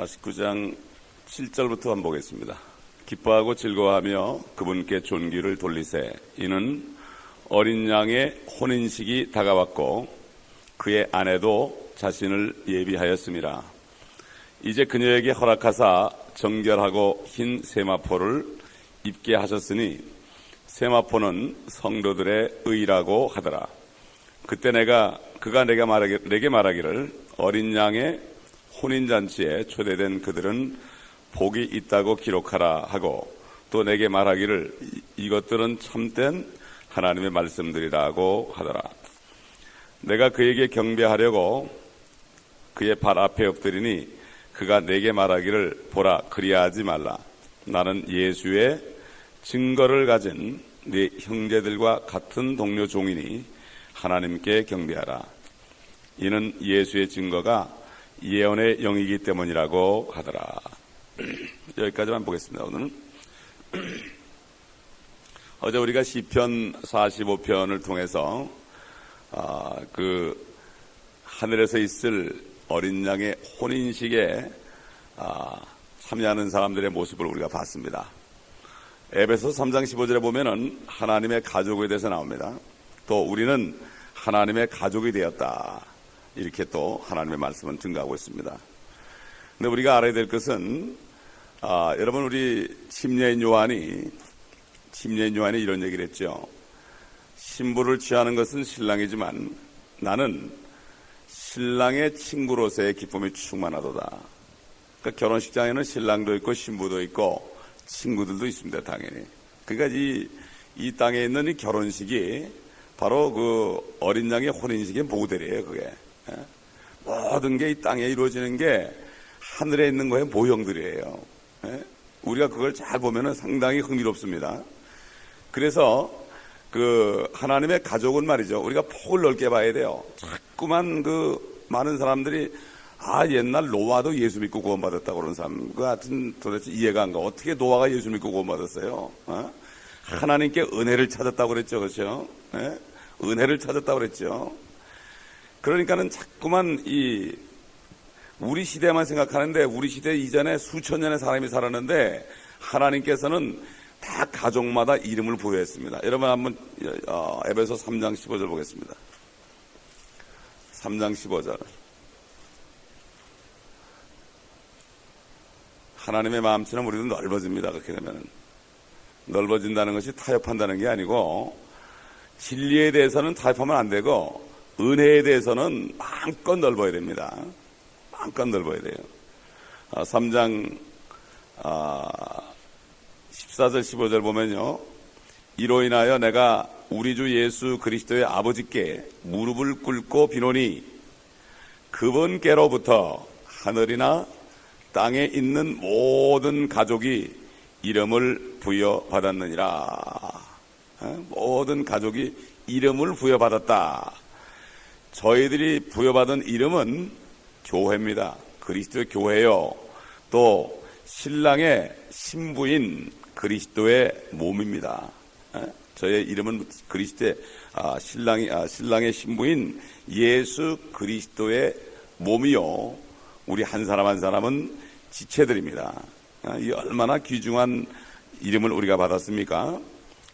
19장 7절부터 한번 보겠습니다. 기뻐하고 즐거워하며 그분께 존귀를 돌리세. 이는 어린 양의 혼인식이 다가왔고 그의 아내도 자신을 예비하였습니다. 이제 그녀에게 허락하사 정결하고 흰 세마포를 입게 하셨으니 세마포는 성도들의 의라고 하더라. 그때 그가 내게 말하기를 어린 양의 혼인잔치에 초대된 그들은 복이 있다고 기록하라 하고 또 내게 말하기를 이것들은 참된 하나님의 말씀들이라고 하더라. 내가 그에게 경배하려고 그의 발 앞에 엎드리니 그가 내게 말하기를 보라 그리하지 말라. 나는 예수의 증거를 가진 네 형제들과 같은 동료 종이니 하나님께 경배하라. 이는 예수의 증거가 예언의 영이기 때문이라고 하더라. 여기까지만 보겠습니다. 오늘은 어제 우리가 시편 45편을 통해서 그 하늘에서 있을 어린 양의 혼인식에 참여하는 사람들의 모습을 우리가 봤습니다. 에베소서 3장 15절에 보면은 하나님의 가족에 대해서 나옵니다. 또 우리는 하나님의 가족이 되었다. 이렇게 또 하나님의 말씀은 증거하고 있습니다. 근데 우리가 알아야 될 것은 여러분 우리 침례인 요한이 이런 얘기를 했죠. 신부를 취하는 것은 신랑이지만 나는 신랑의 친구로서의 기쁨이 충만하도다. 그러니까 결혼식장에는 신랑도 있고 신부도 있고 친구들도 있습니다. 당연히. 그러니까 이 땅에 있는 이 결혼식이 바로 그 어린 양의 혼인식의 모델이에요. 그게 모든 게 이 땅에 이루어지는 게 하늘에 있는 거의 모형들이에요. 우리가 그걸 잘 보면은 상당히 흥미롭습니다. 그래서 그 하나님의 가족은 말이죠. 우리가 폭을 넓게 봐야 돼요. 자꾸만 그 많은 사람들이 옛날 노아도 예수 믿고 구원받았다고 그러는 사람 그 같은 도대체 이해가 안 가. 어떻게 노아가 예수 믿고 구원받았어요? 하나님께 은혜를 찾았다고 그랬죠. 그렇죠? 은혜를 찾았다고 그랬죠. 그러니까는 자꾸만 우리 시대만 생각하는데 우리 시대 이전에 수천 년의 사람이 살았는데 하나님께서는 다 가족마다 이름을 부여했습니다. 여러분 한번 에베소 3장 15절 보겠습니다. 3장 15절. 하나님의 마음처럼 우리도 넓어집니다. 그렇게 되면 넓어진다는 것이 타협한다는 게 아니고 진리에 대해서는 타협하면 안 되고 은혜에 대해서는 마음껏 넓어야 됩니다. 마음껏 넓어야 돼요. 3장 14절 15절 보면요. 이로 인하여 내가 우리 주 예수 그리스도의 아버지께 무릎을 꿇고 비노니 그분께로부터 하늘이나 땅에 있는 모든 가족이 이름을 부여받았느니라. 모든 가족이 이름을 부여받았다. 저희들이 부여받은 이름은 교회입니다. 그리스도의 교회요. 또 신랑의 신부인 그리스도의 몸입니다. 저의 이름은 그리스도의 신랑의 신부인 예수 그리스도의 몸이요. 우리 한 사람 한 사람은 지체들입니다. 이 얼마나 귀중한 이름을 우리가 받았습니까?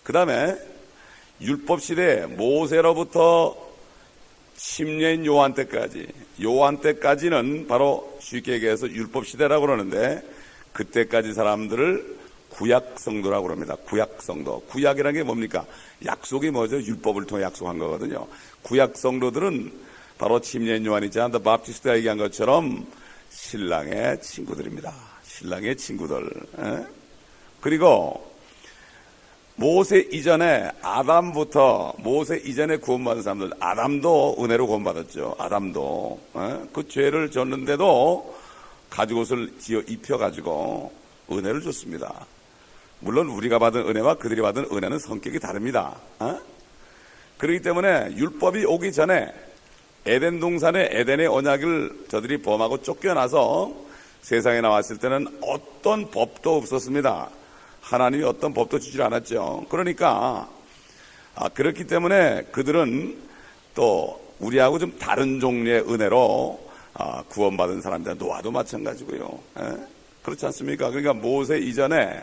그 다음에 율법 시대 모세로부터 침례인 요한 때까지는 바로 쉽게 얘기해서 율법 시대라고 그러는데 그때까지 사람들을 구약 성도라고 그럽니다. 구약 성도. 구약이라는 게 뭡니까? 약속이 뭐죠? 율법을 통해 약속한 거거든요. 구약 성도들은 바로 침례인 요한이 잔 더 바프티스트가 얘기한 것처럼 신랑의 친구들입니다. 신랑의 친구들. 그리고 모세 이전에 구원받은 사람들, 아담도 은혜로 구원받았죠. 아담도 그 죄를 졌는데도 가죽옷을 입혀가지고 은혜를 줬습니다. 물론 우리가 받은 은혜와 그들이 받은 은혜는 성격이 다릅니다. 그렇기 때문에 율법이 오기 전에 에덴 동산의 에덴의 언약을 저들이 범하고 쫓겨나서 세상에 나왔을 때는 어떤 법도 없었습니다. 하나님이 어떤 법도 주지 않았죠. 그러니까 그렇기 때문에 그들은 또 우리하고 좀 다른 종류의 은혜로 구원받은 사람들, 노아도 마찬가지고요. 그렇지 않습니까? 그러니까 모세 이전에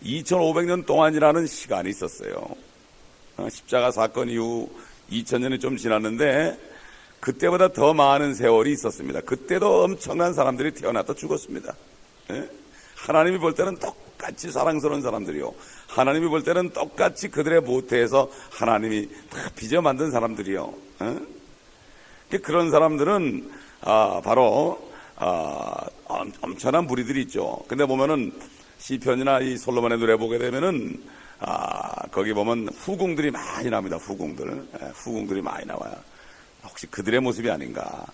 2500년 동안이라는 시간이 있었어요. 십자가 사건 이후 2000년이 좀 지났는데 그때보다 더 많은 세월이 있었습니다. 그때도 엄청난 사람들이 태어났다 죽었습니다. 하나님이 볼 때는 똑같이 사랑스러운 사람들이요, 하나님이 볼 때는 똑같이 그들의 모태에서 하나님이 다 빚어 만든 사람들이요. 그런 사람들은 바로 엄청난 무리들이 있죠. 근데 보면은 시편이나 이 솔로몬의 노래 보게 되면은 거기 보면 후궁들이 많이 나옵니다. 후궁들이 많이 나와요. 혹시 그들의 모습이 아닌가?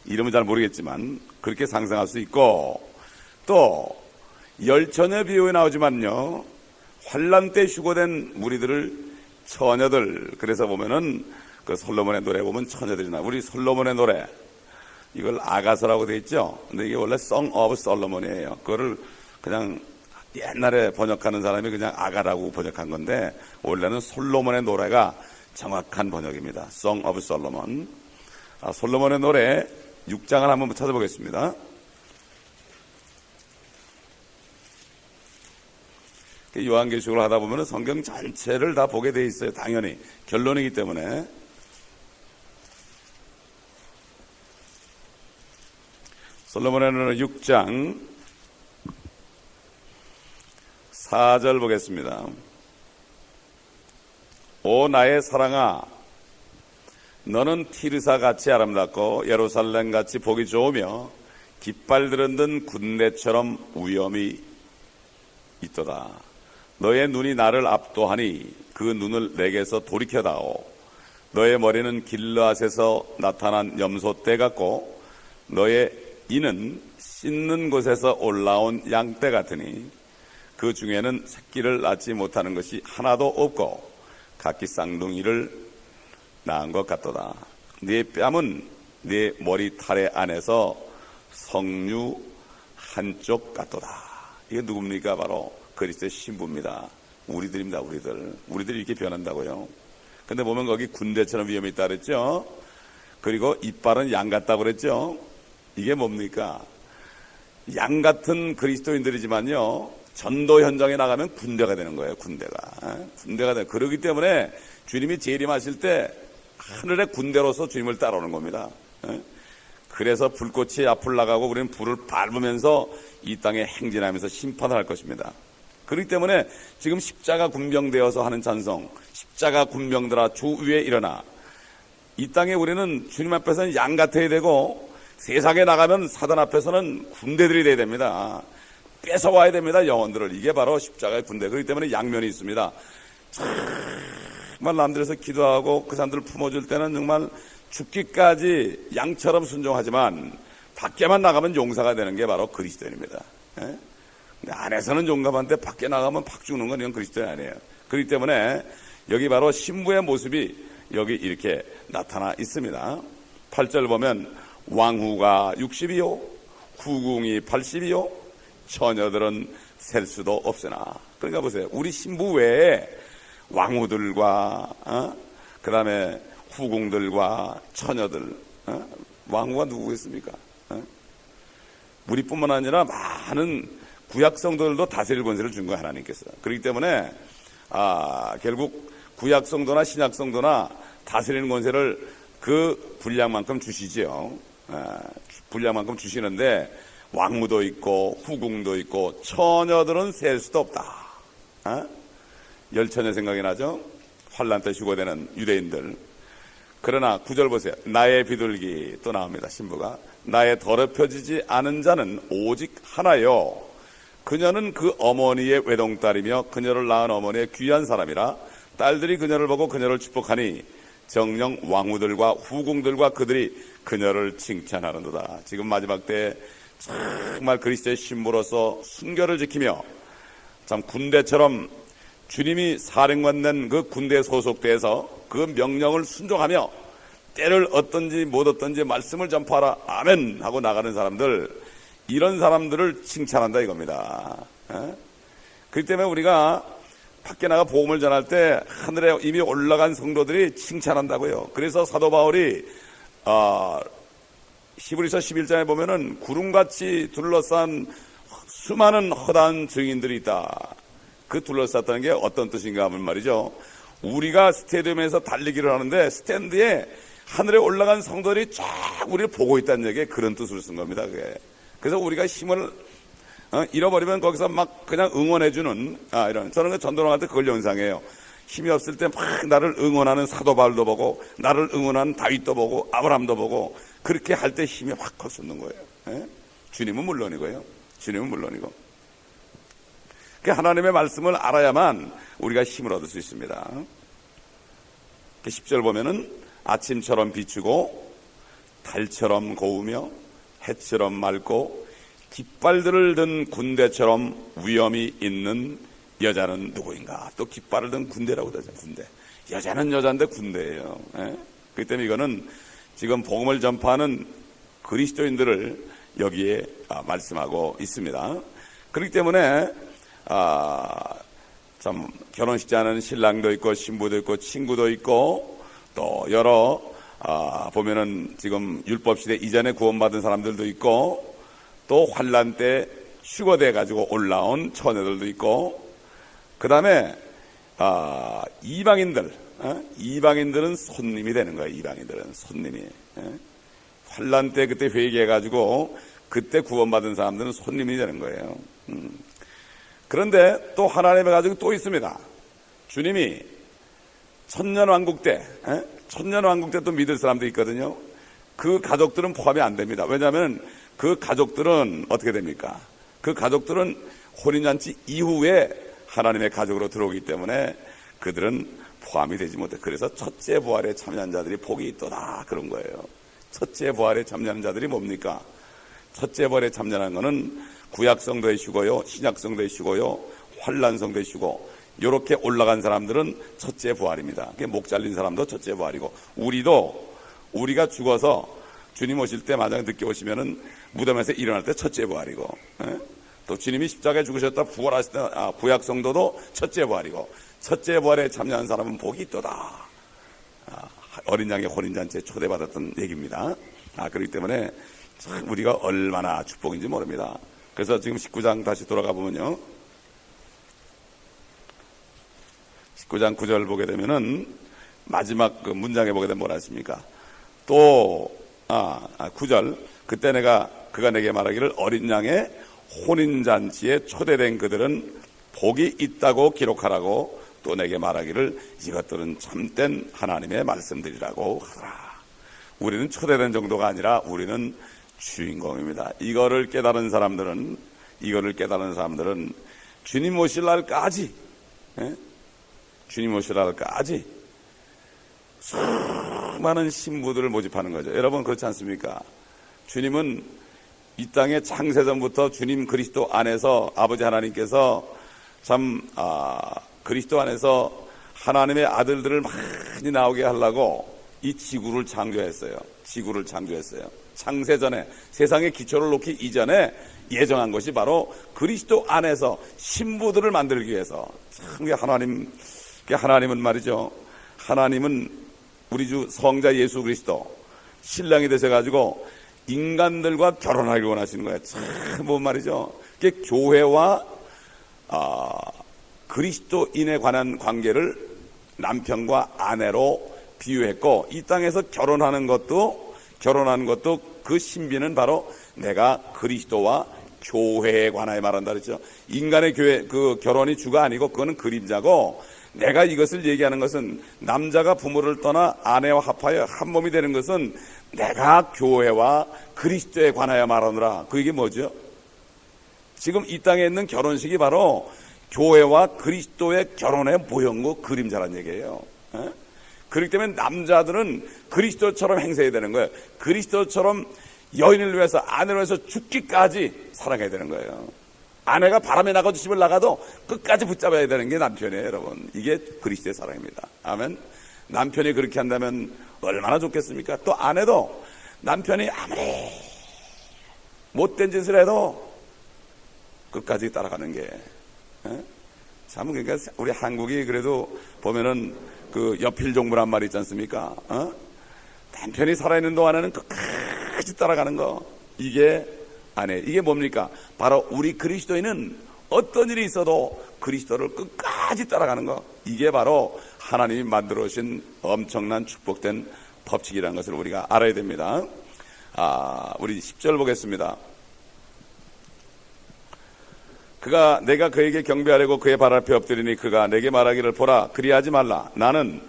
이름은 잘 모르겠지만 그렇게 상상할 수 있고, 또 열처녀 비유에 나오지만요, 환란 때 휴거된 무리들을 처녀들, 그래서 보면은 그 솔로몬의 노래 보면 처녀들이 나와요. 우리 솔로몬의 노래, 이걸 아가서라고 돼 있죠. 근데 이게 원래 Song of Solomon이에요. 그거를 그냥 옛날에 번역하는 사람이 그냥 아가라고 번역한 건데 원래는 솔로몬의 노래가 정확한 번역입니다. Song of Solomon. 솔로몬의 노래 6장을 한번 찾아보겠습니다. 요한계시록을 하다 보면 성경 전체를 다 보게 돼 있어요. 당연히 결론이기 때문에. 솔로몬의 노래 6장 4절 보겠습니다. 오 나의 사랑아, 너는 티르사같이 아름답고 예루살렘같이 보기 좋으며 깃발 들은 군대처럼 위엄이 있도다. 너의 눈이 나를 압도하니 그 눈을 내게서 돌이켜다오. 너의 머리는 길르앗에서 나타난 염소떼 같고 너의 이는 씻는 곳에서 올라온 양떼 같으니 그 중에는 새끼를 낳지 못하는 것이 하나도 없고 각기 쌍둥이를 낳은 것 같도다. 네 뺨은 네 머리 타래 안에서 석류 한쪽 같도다. 이게 누굽니까? 바로 그리스도의 신부입니다. 우리들입니다. 우리들이 이렇게 변한다고요. 근데 보면 거기 군대처럼 위험이 있다 그랬죠. 그리고 이빨은 양 같다고 그랬죠. 이게 뭡니까? 양 같은 그리스도인들이지만요, 전도 현장에 나가면 군대가 되는 거예요. 군대가 돼. 그러기 때문에 주님이 재림하실 때 하늘의 군대로서 주님을 따라오는 겁니다. 그래서 불꽃이 앞을 나가고 우리는 불을 밟으면서 이 땅에 행진하면서 심판을 할 것입니다. 그렇기 때문에 지금 십자가 군병되어서 하는 찬송, 십자가 군병들아 주 위에 일어나. 이 땅에 우리는 주님 앞에서는 양 같아야 되고 세상에 나가면 사단 앞에서는 군대들이 돼야 됩니다. 뺏어와야 됩니다. 영혼들을. 이게 바로 십자가의 군대. 그렇기 때문에 양면이 있습니다. 정말 남들에서 기도하고 그 사람들을 품어줄 때는 정말 죽기까지 양처럼 순종하지만 밖에만 나가면 용사가 되는 게 바로 그리스도인입니다. 근데 안에서는 용감한데 밖에 나가면 팍 죽는 건 이건 그리스도인 아니에요. 그렇기 때문에 여기 바로 신부의 모습이 여기 이렇게 나타나 있습니다. 8절 보면 왕후가 60이요 후궁이 80이요 처녀들은 셀 수도 없으나. 그러니까 보세요. 우리 신부 외에 왕후들과 그 다음에 후궁들과 처녀들, 왕후가 누구겠습니까? 우리뿐만 아니라 많은 구약 성도들도 다스릴 권세를 준 거예요, 하나님께서. 그렇기 때문에 결국 구약 성도나 신약 성도나 다스리는 권세를 그 분량만큼 주시죠. 분량만큼 주시는데 왕후도 있고 후궁도 있고 처녀들은 셀 수도 없다. 열처녀 생각이 나죠? 환란 때 휴거되는 유대인들. 그러나 9절 보세요. 나의 비둘기 또 나옵니다. 신부가 나의 더럽혀지지 않은 자는 오직 하나요. 그녀는 그 어머니의 외동딸이며 그녀를 낳은 어머니의 귀한 사람이라 딸들이 그녀를 보고 그녀를 축복하니 정녕 왕후들과 후궁들과 그들이 그녀를 칭찬하는도다. 지금 마지막 때 정말 그리스도의 신부로서 순결을 지키며 참 군대처럼 주님이 사령관 된 그 군대에 소속돼서 그 명령을 순종하며 때를 얻든지 못 얻든지 말씀을 전파하라 아멘 하고 나가는 사람들, 이런 사람들을 칭찬한다 이겁니다. 그렇기 때문에 우리가 밖에 나가 복음을 전할 때 하늘에 이미 올라간 성도들이 칭찬한다고요. 그래서 사도 바울이 히브리서 11장에 보면은 구름같이 둘러싼 수많은 허다한 증인들이 있다. 그 둘러쌌다는 게 어떤 뜻인가 하면 말이죠. 우리가 스테디움에서 달리기를 하는데 스탠드에 하늘에 올라간 성도들이 쫙 우리를 보고 있다는 얘기에 그런 뜻으로 쓴 겁니다. 그게. 그래서 우리가 힘을 잃어버리면 거기서 막 그냥 응원해주는 이런, 저는 전도랑한테 그걸 연상해요. 힘이 없을 때 막 나를 응원하는 사도 바울도 보고 나를 응원하는 다윗도 보고 아브라함도 보고 그렇게 할 때 힘이 확 솟는 거예요. 예? 주님은 물론이고요. 주님은 물론이고. 그 하나님의 말씀을 알아야만 우리가 힘을 얻을 수 있습니다. 10절 보면은 아침처럼 비추고 달처럼 고우며 해처럼 맑고 깃발들을 든 군대처럼 위엄이 있는 여자는 누구인가? 또 깃발을 든 군대라고 그러죠. 군대. 여자는 여자인데 군대예요. 예? 그렇기 때문에 이거는 지금 복음을 전파하는 그리스도인들을 여기에 말씀하고 있습니다. 그렇기 때문에 참 결혼식지 않은 신랑도 있고 신부도 있고 친구도 있고 또 여러 보면은 지금 율법시대 이전에 구원받은 사람들도 있고 또 환란 때 휴거돼 가지고 올라온 처녀들도 있고 그 다음에 이방인들은 손님이 되는 거예요. 이방인들은 손님이. 환란 때 그때 회개해 가지고 그때 구원받은 사람들은 손님이 되는 거예요. 그런데 또 하나님의 가족이 또 있습니다. 주님이 천년왕국 때 또 믿을 사람도 있거든요. 그 가족들은 포함이 안 됩니다. 왜냐하면 그 가족들은 어떻게 됩니까? 그 가족들은 혼인잔치 이후에 하나님의 가족으로 들어오기 때문에 그들은 포함이 되지 못해. 그래서 첫째 부활에 참여한 자들이 복이 있도다 그런 거예요. 첫째 부활에 참여한 자들이 뭡니까? 첫째 부활에 참여한 거는 구약성도에 쉬고요, 신약성도에 쉬고요, 환란성도에 쉬고 이렇게 올라간 사람들은 첫째 부활입니다. 목 잘린 사람도 첫째 부활이고 우리가 죽어서 주님 오실 때 만약 늦게 오시면은 무덤에서 일어날 때 첫째 부활이고 또 주님이 십자가에 죽으셨다 부활하실 때 구약성도도 첫째 부활이고 첫째 부활에 참여한 사람은 복이 있도다. 어린 양의 혼인잔치에 초대받았던 얘기입니다. 그렇기 때문에 참 우리가 얼마나 축복인지 모릅니다. 그래서 지금 19장 다시 돌아가 보면요. 19장 9절 보게 되면은 마지막 그 문장에 보게 되면 뭐라 했습니까? 또 9절 그때 그가 내게 말하기를 어린 양의 혼인잔치에 초대된 그들은 복이 있다고 기록하라고 또 내게 말하기를 이것들은 참된 하나님의 말씀들이라고 하더라. 우리는 초대된 정도가 아니라 우리는 주인공입니다. 이거를 깨달은 사람들은 주님 오실 날까지 수많은 신부들을 모집하는 거죠. 여러분 그렇지 않습니까? 주님은 이 땅에 창세전부터 주님 그리스도 안에서 아버지 하나님께서 참 그리스도 안에서 하나님의 아들들을 많이 나오게 하려고 이 지구를 창조했어요. 창세전에 세상의 기초를 놓기 이전에 예정한 것이 바로 그리스도 안에서 신부들을 만들기 위해서. 참 하나님은 말이죠. 하나님은 우리 주 성자 예수 그리스도 신랑이 되셔가지고 인간들과 결혼하길 원하시는 거예요. 참 뭔 말이죠. 그게 교회와 그리스도인에 관한 관계를 남편과 아내로 비유했고 이 땅에서 결혼하는 것도 그 신비는 바로 내가 그리스도와 교회에 관하여 말한다 그랬죠. 인간의 교회 그 결혼이 주가 아니고 그거는 그림자고 내가 이것을 얘기하는 것은 남자가 부모를 떠나 아내와 합하여 한 몸이 되는 것은 내가 교회와 그리스도에 관하여 말하노라. 그 얘기 뭐죠? 지금 이 땅에 있는 결혼식이 바로 교회와 그리스도의 결혼의 모형과 그림자란 얘기예요. 그렇기 때문에 남자들은 그리스도처럼 행세해야 되는 거예요. 그리스도처럼 여인을 위해서 아내를 위해서 죽기까지 사랑해야 되는 거예요. 아내가 바람에 나가도 집을 나가도 끝까지 붙잡아야 되는 게 남편이에요. 여러분 이게 그리스도의 사랑입니다. 아멘. 남편이 그렇게 한다면 얼마나 좋겠습니까? 또 아내도 남편이 아무리 못된 짓을 해도 끝까지 따라가는 게 참 그러니까 우리 한국이 그래도 보면은 그 여필종부란 말이 있지 않습니까? 남편이 살아있는 동안에는 끝까지 끝까지 따라가는 거, 이게 아니에요. 이게 뭡니까? 바로 우리 그리스도인은 어떤 일이 있어도 그리스도를 끝까지 따라가는 거, 이게 바로 하나님이 만들어 오신 엄청난 축복된 법칙이라는 것을 우리가 알아야 됩니다. 우리 10절 보겠습니다. 내가 그에게 경배하려고 그의 발 앞에 엎드리니 그가 내게 말하기를 보라, 그리하지 말라. 나는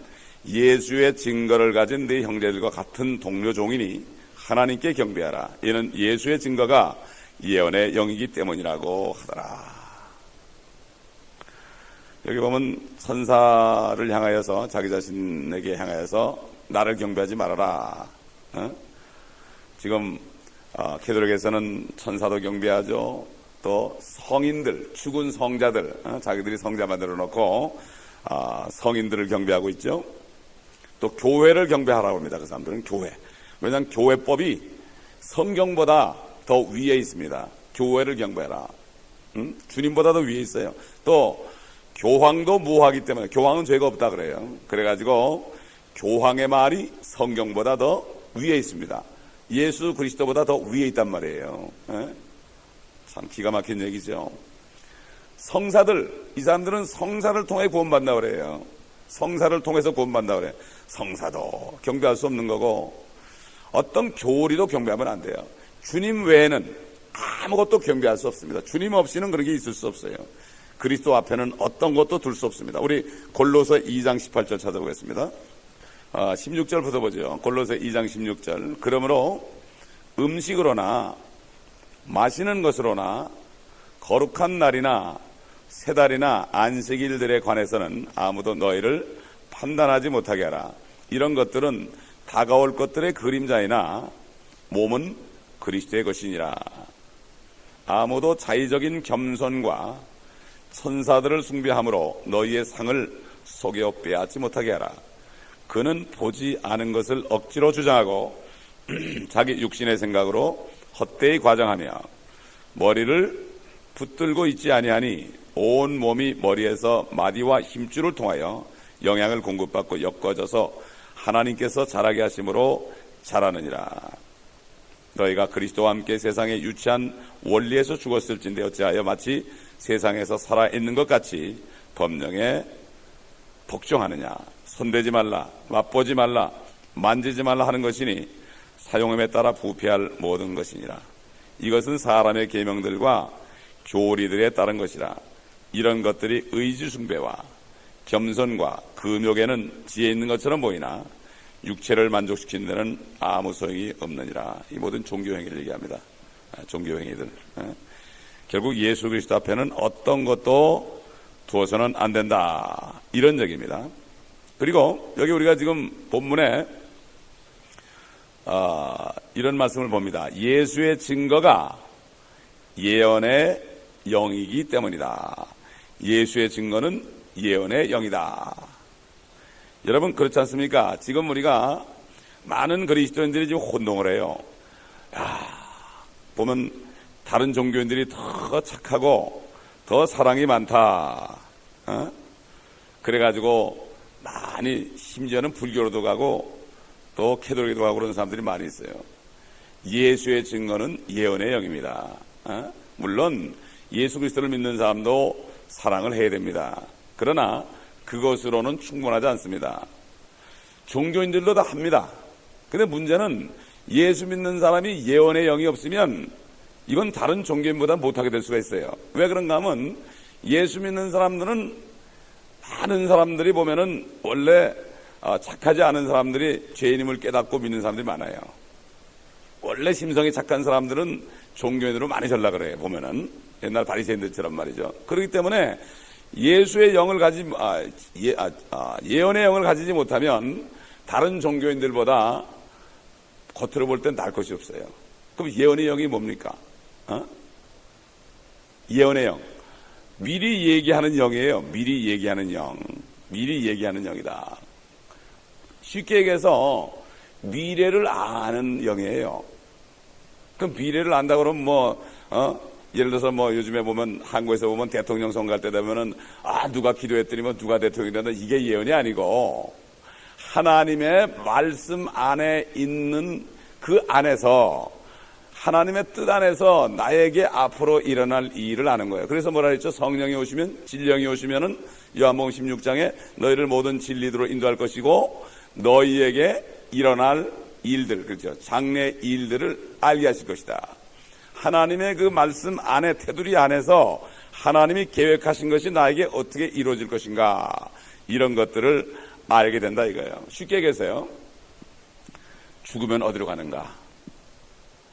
예수의 증거를 가진 네 형제들과 같은 동료 종이니 하나님께 경배하라. 이는 예수의 증거가 예언의 영이기 때문이라고 하더라. 여기 보면 천사를 향하여서, 자기 자신에게 향하여서 나를 경배하지 말아라. 지금 캐톨릭에서는 천사도 경배하죠. 또 성인들, 죽은 성자들, 자기들이 성자 만들어 놓고 성인들을 경배하고 있죠. 또 교회를 경배하라고 합니다. 그 사람들은 교회. 왜냐하면 교회법이 성경보다 더 위에 있습니다. 교회를 경배해라. 주님보다도 위에 있어요. 또 교황도 무하기 때문에, 교황은 죄가 없다 그래요. 그래가지고 교황의 말이 성경보다 더 위에 있습니다. 예수 그리스도보다 더 위에 있단 말이에요. 참 기가 막힌 얘기죠. 성사들, 이 사람들은 성사를 통해 구원받는다고 그래요. 성사를 통해서 구원받는다고 그래요. 성사도 경배할 수 없는 거고, 어떤 교리도 경배하면 안 돼요. 주님 외에는 아무것도 경배할 수 없습니다. 주님 없이는 그런 게 있을 수 없어요. 그리스도 앞에는 어떤 것도 둘 수 없습니다. 우리 골로새 2장 18절 찾아보겠습니다. 16절부터 보죠. 골로새 2장 16절. 그러므로 음식으로나 마시는 것으로나 거룩한 날이나 새 달이나 안식일들에 관해서는 아무도 너희를 판단하지 못하게 하라. 이런 것들은 다가올 것들의 그림자이나 몸은 그리스도의 것이니라. 아무도 자의적인 겸손과 천사들을 숭배함으로 너희의 상을 속여 빼앗지 못하게 하라. 그는 보지 않은 것을 억지로 주장하고 자기 육신의 생각으로 헛되이 과장하며 머리를 붙들고 있지 아니하니 온 몸이 머리에서 마디와 힘줄을 통하여 영양을 공급받고 엮어져서 하나님께서 자라게 하심으로 자라느니라. 너희가 그리스도와 함께 세상에 유치한 원리에서 죽었을진데 어찌하여 마치 세상에서 살아있는 것 같이 법령에 복종하느냐. 손대지 말라, 맛보지 말라, 만지지 말라 하는 것이니 사용함에 따라 부패할 모든 것이니라. 이것은 사람의 계명들과 교리들에 따른 것이라. 이런 것들이 의지 숭배와 겸손과 금욕에는 지혜 있는 것처럼 보이나 육체를 만족시키는 데는 아무 소용이 없느니라. 이 모든 종교행위를 얘기합니다. 종교행위들. 결국 예수 그리스도 앞에는 어떤 것도 두어서는 안 된다, 이런 얘기입니다. 그리고 여기 우리가 지금 본문에 이런 말씀을 봅니다. 예수의 증거가 예언의 영이기 때문이다. 예수의 증거는 예언의 영이다. 여러분 그렇지 않습니까? 지금 우리가 많은 그리스도인들이 지금 혼동을 해요. 보면 다른 종교인들이 더 착하고 더 사랑이 많다. 그래가지고 많이, 심지어는 불교로도 가고 또 캐톨릭도 가고 그런 사람들이 많이 있어요. 예수의 증거는 예언의 영입니다. 물론 예수 그리스도를 믿는 사람도 사랑을 해야 됩니다. 그러나 그것으로는 충분하지 않습니다. 종교인들도 다 합니다. 근데 문제는 예수 믿는 사람이 예언의 영이 없으면 이건 다른 종교인보다 못하게 될 수가 있어요. 왜 그런가 하면 예수 믿는 사람들은, 많은 사람들이 보면은 원래 착하지 않은 사람들이 죄인임을 깨닫고 믿는 사람들이 많아요. 원래 심성이 착한 사람들은 종교인으로 많이 전락을 해요. 보면은 옛날 바리새인들처럼 말이죠. 그렇기 때문에 예수의 영을 예언의 영을 가지지 못하면 다른 종교인들보다 겉으로 볼 땐 나을 것이 없어요. 그럼 예언의 영이 뭡니까? 예언의 영, 미리 얘기하는 영이에요. 미리 얘기하는 영, 미리 얘기하는 영이다. 쉽게 얘기해서 미래를 아는 영이에요. 그럼 미래를 안다 그러면 예를 들어서 요즘에 보면, 한국에서 보면 대통령 선거할 때 되면은 누가 기도했더니 누가 대통령이 된다, 이게 예언이 아니고 하나님의 말씀 안에 있는 그 그 안에서 하나님의 뜻 안에서 나에게 앞으로 일어날 일을 아는 거예요. 그래서 뭐라 했죠? 성령이 오시면, 진령이 오시면은 요한복음 16장에 너희를 모든 진리로 인도할 것이고 너희에게 일어날 일들, 그렇죠? 장래 일들을 알게 하실 것이다. 하나님의 그 말씀 안에, 테두리 안에서 하나님이 계획하신 것이 나에게 어떻게 이루어질 것인가, 이런 것들을 알게 된다 이거예요. 쉽게 얘기해서요, 죽으면 어디로 가는가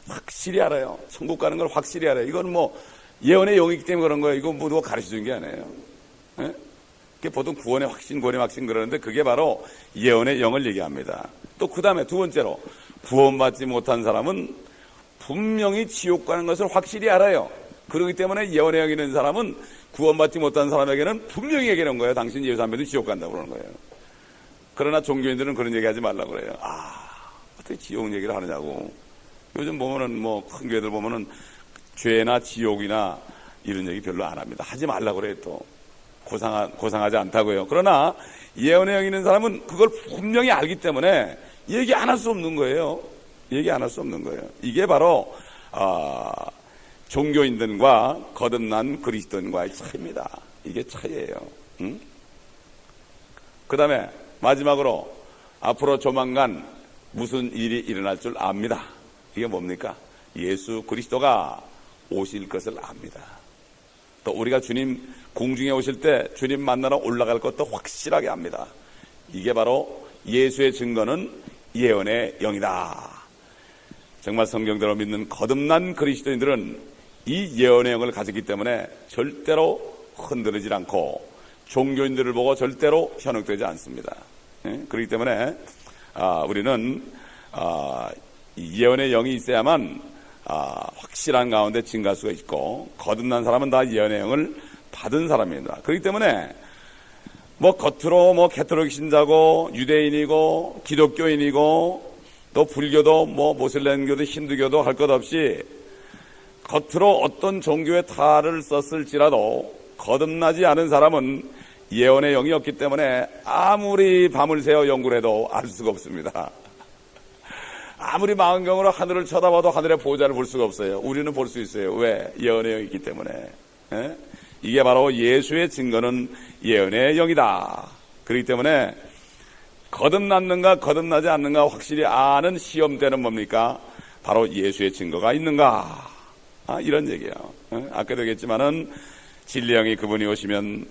확실히 알아요. 천국 가는 걸 확실히 알아요. 이건 뭐 예언의 영이기 때문에 그런 거예요. 이거 뭐 누가 가르쳐 준 게 아니에요. 예? 그게 보통 구원의 확신, 구원의 확신 그러는데 그게 바로 예언의 영을 얘기합니다. 또 그 다음에 두 번째로, 구원받지 못한 사람은 분명히 지옥 가는 것을 확실히 알아요. 그렇기 때문에 예언의 영이 있는 사람은 구원받지 못한 사람에게는 분명히 얘기하는 거예요. 당신 예수 안 믿으면 지옥 간다고 그러는 거예요. 그러나 종교인들은 그런 얘기 하지 말라고 그래요. 어떻게 지옥 얘기를 하느냐고. 요즘 보면은 뭐 큰 교회들 보면은 죄나 지옥이나 이런 얘기 별로 안 합니다. 하지 말라고 그래요. 또 고상하지 않다고요. 그러나 예언의 영이 있는 사람은 그걸 분명히 알기 때문에 얘기 안 할 수 없는 거예요. 얘기 안 할 수 없는 거예요. 이게 바로 종교인들과 거듭난 그리스도인과의 차이입니다. 이게 차이예요. 응? 그 다음에 마지막으로, 앞으로 조만간 무슨 일이 일어날 줄 압니다. 이게 뭡니까? 예수 그리스도가 오실 것을 압니다. 또 우리가 주님 공중에 오실 때 주님 만나러 올라갈 것도 확실하게 압니다. 이게 바로 예수의 증거는 예언의 영이다. 정말 성경대로 믿는 거듭난 그리스도인들은 이 예언의 영을 가졌기 때문에 절대로 흔들리지 않고 종교인들을 보고 절대로 현혹되지 않습니다. 그렇기 때문에 우리는 예언의 영이 있어야만 확실한 가운데 증가할 수가 있고, 거듭난 사람은 다 예언의 영을 받은 사람입니다. 그렇기 때문에 뭐 겉으로 뭐 캐톨릭 신자고 유대인이고 기독교인이고 또 불교도 뭐 모슬렘교도 힌두교도 할 것 없이 겉으로 어떤 종교의 탈을 썼을지라도 거듭나지 않은 사람은 예언의 영이 없기 때문에 아무리 밤을 새워 연구를 해도 알 수가 없습니다. 아무리 망원경으로 하늘을 쳐다봐도 하늘의 보좌를 볼 수가 없어요. 우리는 볼 수 있어요. 왜? 예언의 영이 있기 때문에. 이게 바로 예수의 증거는 예언의 영이다. 그렇기 때문에 거듭났는가 거듭나지 않는가 확실히 아는 시험대는 뭡니까? 바로 예수의 증거가 있는가, 이런 얘기예요. 아까도 얘기했지만은 진리의 영이 그분이 오시면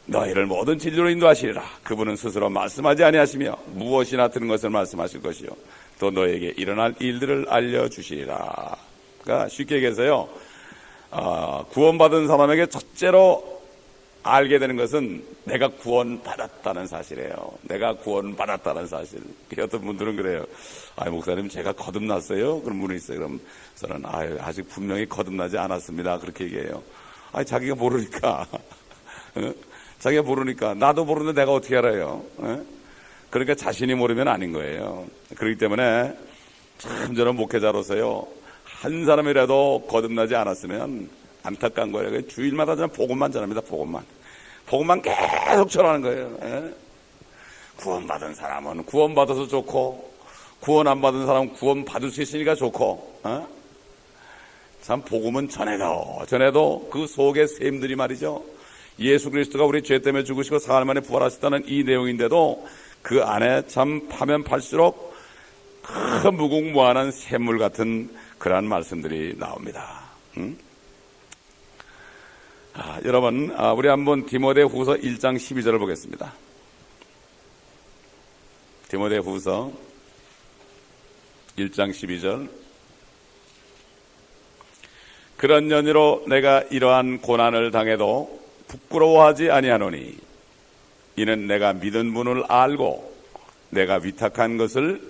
너희를 모든 진리로 인도하시리라. 그분은 스스로 말씀하지 아니하시며 무엇이나 들은 것을 말씀하실 것이요 또 너에게 일어날 일들을 알려주시리라. 그러니까 쉽게 얘기해서요, 구원받은 사람에게 첫째로 알게 되는 것은 내가 구원받았다는 사실이에요. 내가 구원받았다는 사실. 어떤 분들은 그래요. 목사님 제가 거듭났어요? 그런 분이 있어요. 그럼 저는 아직 분명히 거듭나지 않았습니다. 그렇게 얘기해요. 자기가 모르니까. 자기가 모르니까. 나도 모르는데 내가 어떻게 알아요? 그러니까 자신이 모르면 아닌 거예요. 그렇기 때문에 참 저는 목회자로서요, 한 사람이라도 거듭나지 않았으면 안타까운 거예요. 주일마다 저는 복음만 전합니다. 복음만 계속 전하는 거예요. 구원받은 사람은 구원받아서 좋고, 구원 안 받은 사람은 구원받을 수 있으니까 좋고, 참 복음은 전해도 그 속의 셈들이 말이죠, 예수 그리스도가 우리 죄 때문에 죽으시고 사흘 만에 부활하셨다는 이 내용인데도 그 안에 참 파면 팔수록 큰 무궁무한한 샘물 같은 그러한 말씀들이 나옵니다. 여러분, 우리 한번 디모데후서 1장 12절을 보겠습니다. 디모데후서 1장 12절. 그런 연유로 내가 이러한 고난을 당해도 부끄러워하지 아니하노니 이는 내가 믿은 분을 알고 내가 위탁한 것을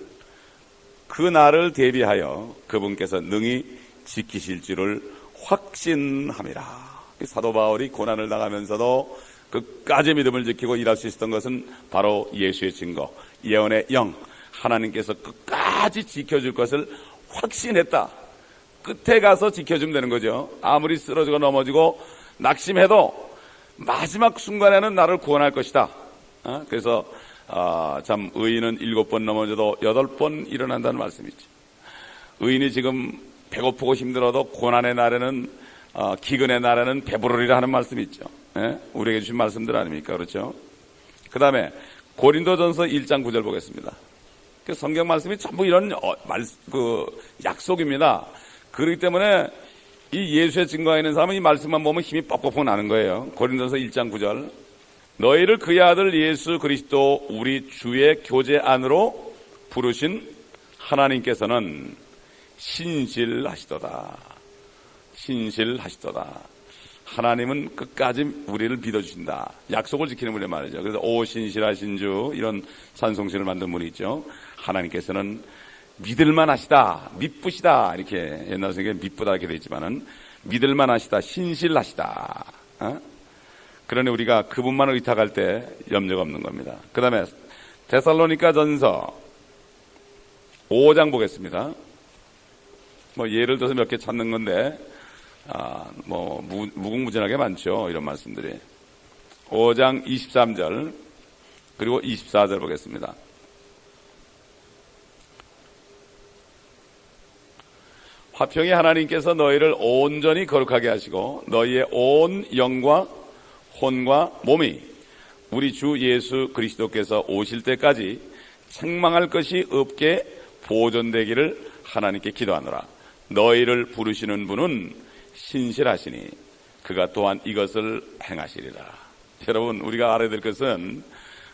그 날을 대비하여 그분께서 능히 지키실 줄을 확신함이라. 사도 바울이 고난을 당하면서도 끝까지 믿음을 지키고 일할 수 있었던 것은 바로 예수의 증거, 예언의 영, 하나님께서 끝까지 지켜줄 것을 확신했다. 끝에 가서 지켜주면 되는 거죠. 아무리 쓰러지고 넘어지고 낙심해도 마지막 순간에는 나를 구원할 것이다. 그래서 참 의인은 7번 넘어져도 8번 일어난다는 말씀이죠. 의인이 지금 배고프고 힘들어도 고난의 날에는 기근의 날에는 배부르리라 하는 말씀이 있죠. 예? 우리에게 주신 말씀들 아닙니까? 그렇죠? 그 다음에 고린도전서 1장 9절 보겠습니다. 그 성경 말씀이 전부 이런 약속입니다. 그렇기 때문에 이 예수의 증거가 있는 사람은 이 말씀만 보면 힘이 뻑뻑 나는 거예요. 고린도전서 1장 9절. 너희를 그의 아들 예수 그리스도 우리 주의 교제 안으로 부르신 하나님께서는 신실하시도다. 신실하시도다. 하나님은 끝까지 우리를 믿어주신다. 약속을 지키는 분이 말이죠. 그래서 오 신실하신 주, 이런 찬송시를 만든 분이 있죠. 하나님께서는 믿을만하시다, 미쁘시다, 이렇게 옛날 성경에 미쁘다 이렇게 되어 있지만은 믿을만하시다, 신실하시다. 그러니 우리가 그분만 의탁할 때 염려가 없는 겁니다. 그 다음에 데살로니가 전서 5장 보겠습니다. 예를 들어서 몇 개 찾는 건데 무궁무진하게 많죠. 이런 말씀들이. 5장 23절 그리고 24절 보겠습니다. 화평의 하나님께서 너희를 온전히 거룩하게 하시고 너희의 온 영과 혼과 몸이 우리 주 예수 그리스도께서 오실 때까지 책망할 것이 없게 보존되기를 하나님께 기도하노라. 너희를 부르시는 분은 신실하시니 그가 또한 이것을 행하시리라. 여러분, 우리가 알아야 될 것은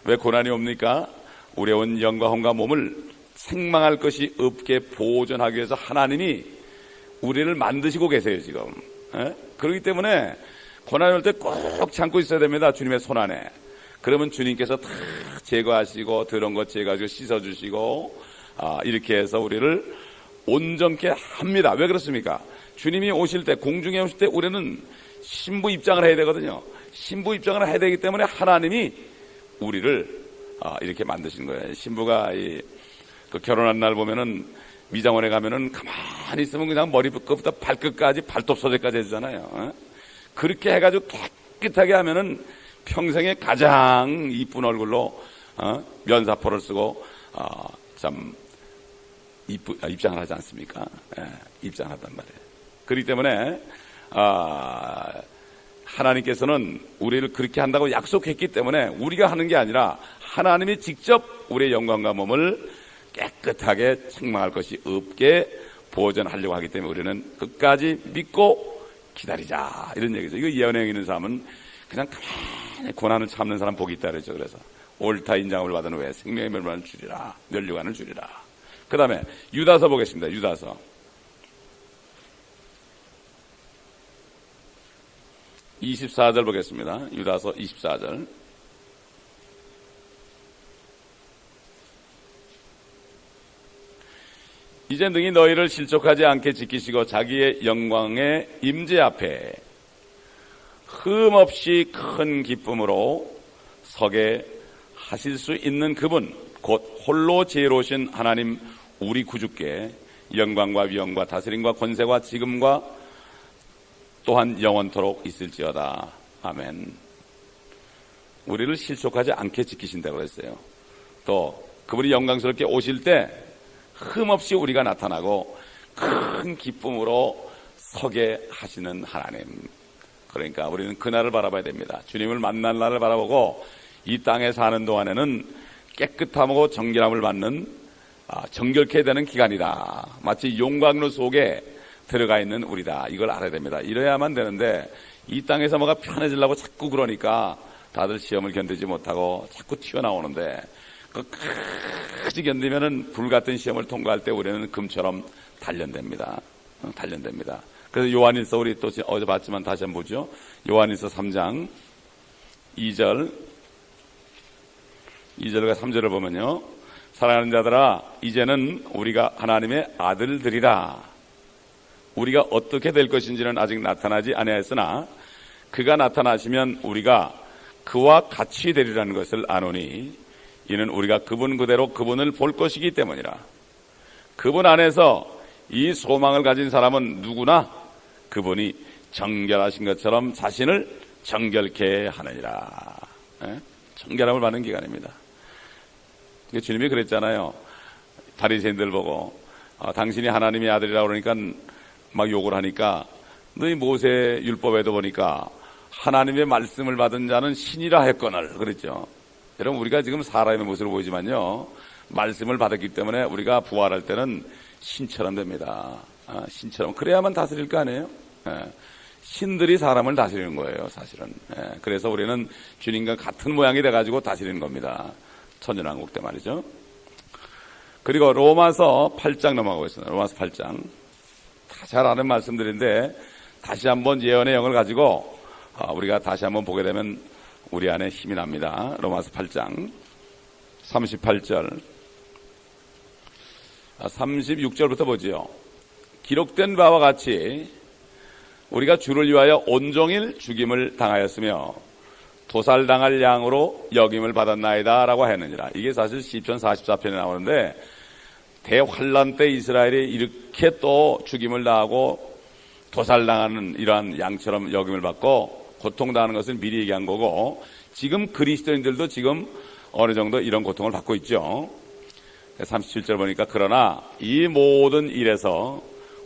왜 고난이 옵니까? 우리의 온 영과 혼과 몸을 책망할 것이 없게 보존하기 위해서 하나님이 우리를 만드시고 계세요, 지금. 그렇기 때문에 고난이 올 때 꼭 참고 있어야 됩니다. 주님의 손 안에. 그러면 주님께서 다 제거하시고 더러운 것 제거하시고 씻어주시고 이렇게 해서 우리를 온전케 합니다. 왜 그렇습니까? 주님이 오실 때, 공중에 오실 때 우리는 신부 입장을 해야 되거든요. 신부 입장을 해야 되기 때문에 하나님이 우리를 이렇게 만드신 거예요. 신부가 그 결혼한 날 보면은 미장원에 가면은 가만히 있으면 그냥 머리끝부터 발끝까지 발톱 소재까지 해주잖아요. 그렇게 해가지고 깨끗하게 하면은 평생에 가장 이쁜 얼굴로 면사포를 쓰고 참 입장을 하지 않습니까? 입장을 한단 말이에요. 그렇기 때문에 하나님께서는 우리를 그렇게 한다고 약속했기 때문에 우리가 하는 게 아니라 하나님이 직접 우리의 영광과 몸을 깨끗하게 책망할 것이 없게 보존하려고 하기 때문에 우리는 끝까지 믿고 기다리자, 이런 얘기죠. 이거 예언에 있는 사람은 그냥 가만히 고난을 참는 사람 복이 있다 그러죠. 그래서 옳다 인정을 받은 후에 생명의 멸관을 주리라, 면류관을 주리라. 그 다음에 유다서 보겠습니다. 유다서 24절 보겠습니다. 유다서 24절. 이제 능히 너희를 실족하지 않게 지키시고 자기의 영광의 임재 앞에 흠없이 큰 기쁨으로 서게 하실 수 있는 그분, 곧 홀로 지혜로우신 하나님 우리 구주께 영광과 위엄과 다스림과 권세와 지금과 또한 영원토록 있을지어다. 아멘. 우리를 실족하지 않게 지키신다고 했어요. 또 그분이 영광스럽게 오실 때 흠없이 우리가 나타나고 큰 기쁨으로 서게 하시는 하나님. 그러니까 우리는 그날을 바라봐야 됩니다. 주님을 만날 날을 바라보고 이 땅에 사는 동안에는 깨끗함하고 정결함을 받는 정결케 되는 기간이다. 마치 용광로 속에 들어가 있는 우리다. 이걸 알아야 됩니다. 이래야만 되는데 이 땅에서 뭐가 편해지려고 자꾸 그러니까 다들 시험을 견디지 못하고 자꾸 튀어나오는데 끝까지 견디면은 불같은 시험을 통과할 때 우리는 금처럼 단련됩니다. 단련됩니다. 그래서 요한일서 우리 또 어제 봤지만 다시 한번 보죠. 요한일서 3장 2절과 3절을 보면요. 사랑하는 자들아, 이제는 우리가 하나님의 아들들이라. 우리가 어떻게 될 것인지는 아직 나타나지 아니하였으나 그가 나타나시면 우리가 그와 같이 되리라는 것을 아노니 이는 우리가 그분 그대로 그분을 볼 것이기 때문이라. 그분 안에서 이 소망을 가진 사람은 누구나 그분이 정결하신 것처럼 자신을 정결케 하느니라. 정결함을 받는 기간입니다. 주님이 그랬잖아요. 바리새인들 보고 당신이 하나님의 아들이라고 그러니까 막 욕을 하니까 너희 모세 율법에도 보니까 하나님의 말씀을 받은 자는 신이라 했거늘 그랬죠. 여러분 우리가 지금 사람의 모습으로 보이지만요 말씀을 받았기 때문에 우리가 부활할 때는 신처럼 됩니다. 신처럼 그래야만 다스릴 거 아니에요. 신들이 사람을 다스리는 거예요 사실은. 그래서 우리는 주님과 같은 모양이 돼가지고 다스리는 겁니다. 천연왕국 때 말이죠. 그리고 로마서 8장 넘어가고 있습니다. 로마서 8장 다 잘 아는 말씀들인데 다시 한번 예언의 영을 가지고 우리가 다시 한번 보게 되면 우리 안에 힘이 납니다. 로마서 8장 38절 36절부터 보지요. 기록된 바와 같이 우리가 주를 위하여 온종일 죽임을 당하였으며 도살당할 양으로 여김을 받았나이다 라고 했느니라. 이게 사실 시편 44편에 나오는데 대환란 때 이스라엘이 이렇게 또 죽임을 당하고 도살당하는 이러한 양처럼 여김을 받고 고통당하는 것을 미리 얘기한 거고 지금 그리스도인들도 지금 어느 정도 이런 고통을 받고 있죠. 37절 보니까 그러나 이 모든 일에서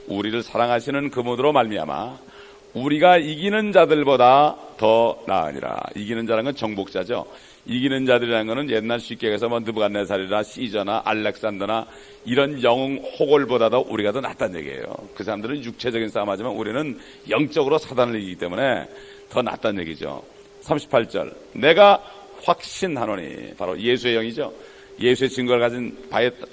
우리를 사랑하시는 그분으로 말미암아 우리가 이기는 자들보다 더 나으니라. 이기는 자라는 건 정복자죠. 이기는 자들이라는 것은 옛날 쉽게 해서 뭐 느부갓네살이나 시저나 알렉산더나 이런 영웅 호골보다도 우리가 더 낫다는 얘기예요. 그 사람들은 육체적인 싸움하지만 우리는 영적으로 사단을 이기기 때문에 더 낫다는 얘기죠. 38절 내가 확신하노니 바로 예수의 영이죠. 예수의 증거를 가진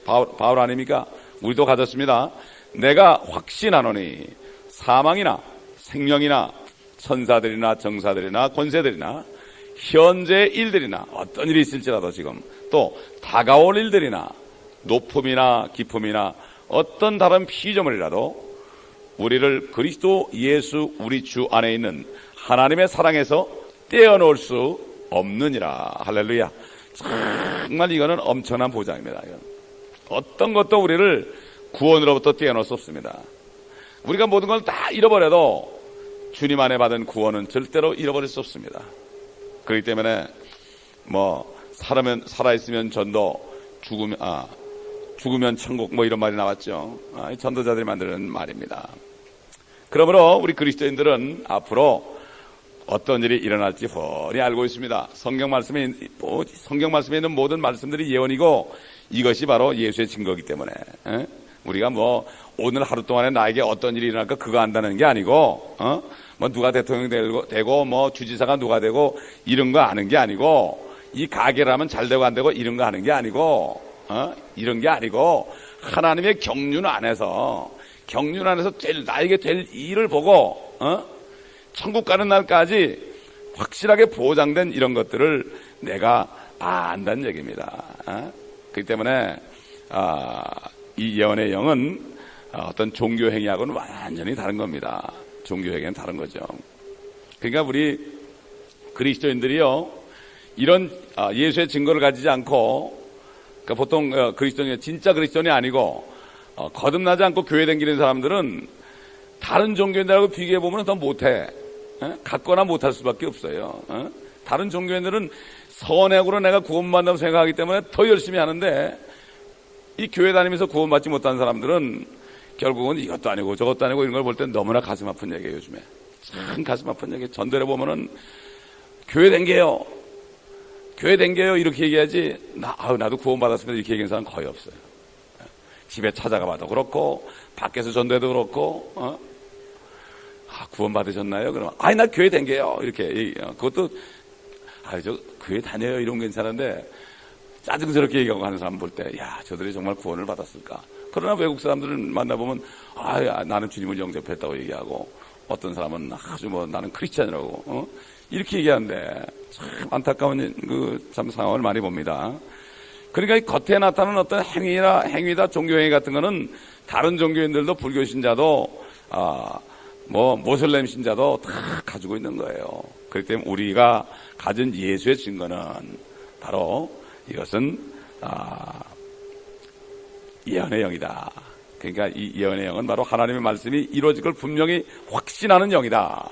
바울 아닙니까? 우리도 가졌습니다. 내가 확신하노니 사망이나 생명이나 천사들이나 정사들이나 권세들이나 현재 일들이나 어떤 일이 있을지라도 지금 또 다가올 일들이나 높음이나 깊음이나 어떤 다른 피조물이라도 우리를 그리스도 예수 우리 주 안에 있는 하나님의 사랑에서 떼어놓을 수 없느니라. 할렐루야. 정말 이거는 엄청난 보장입니다. 어떤 것도 우리를 구원으로부터 떼어놓을 수 없습니다. 우리가 모든 걸 다 잃어버려도 주님 안에 받은 구원은 절대로 잃어버릴 수 없습니다. 그렇기 때문에 살아있으면 전도, 죽으면 천국 이런 말이 나왔죠. 전도자들이 만드는 말입니다. 그러므로 우리 그리스도인들은 앞으로 어떤 일이 일어날지 훤히 알고 있습니다. 성경 말씀에 있는 모든 말씀들이 예언이고 이것이 바로 예수의 증거이기 때문에 우리가 오늘 하루 동안에 나에게 어떤 일이 일어날까 그거 안다는 게 아니고 누가 대통령 되고 주지사가 누가 되고 이런 거 아는 게 아니고 이 가게를 하면 잘 되고 안 되고 이런 거 아는 게 아니고 이런 게 아니고 하나님의 경륜 안에서 나에게 될 일을 보고 천국 가는 날까지 확실하게 보장된 이런 것들을 내가 안다는 얘기입니다. 그렇기 때문에 이 예언의 영은 어떤 종교행위하고는 완전히 다른 겁니다. 종교행위는 다른 거죠. 그러니까 우리 그리스도인들이요 이런 예수의 증거를 가지지 않고 그러니까 보통 그리스도인이 진짜 그리스도인이 아니고 거듭나지 않고 교회 다니는 사람들은 다른 종교인들하고 비교해보면 더 못해. 갖거나 못할 수밖에 없어요. 다른 종교인들은 선행으로 내가 구원받는다고 생각하기 때문에 더 열심히 하는데 이 교회 다니면서 구원받지 못한 사람들은 결국은 이것도 아니고 저것도 아니고 이런 걸 볼 때 너무나 가슴 아픈 얘기예요. 요즘에 참 가슴 아픈 얘기. 전달해 보면은 교회 댕겨요 이렇게 얘기하지 나도 구원받았습니다 이렇게 얘기하는 사람 거의 없어요. 집에 찾아가 봐도 그렇고 밖에서 전도해도 그렇고 구원 받으셨나요? 그러면 나 교회 댕겨요 이렇게 그것도 저 교회 다녀요 이런 건 괜찮은데 짜증스럽게 얘기하고 하는 사람 볼 때 저들이 정말 구원을 받았을까? 그러나 외국 사람들을 만나보면 나는 주님을 영접했다고 얘기하고 어떤 사람은 아주 나는 크리스찬이라고 이렇게 얘기하는데 참 안타까운 참 상황을 많이 봅니다. 그러니까 이 겉에 나타나는 어떤 행위다 종교행위 같은 거는 다른 종교인들도 불교 신자도 모슬렘 신자도 다 가지고 있는 거예요. 그렇기 때문에 우리가 가진 예수의 증거는 바로 이것은 예언의 영이다. 그러니까 이 예언의 영은 바로 하나님의 말씀이 이루어질 걸 분명히 확신하는 영이다.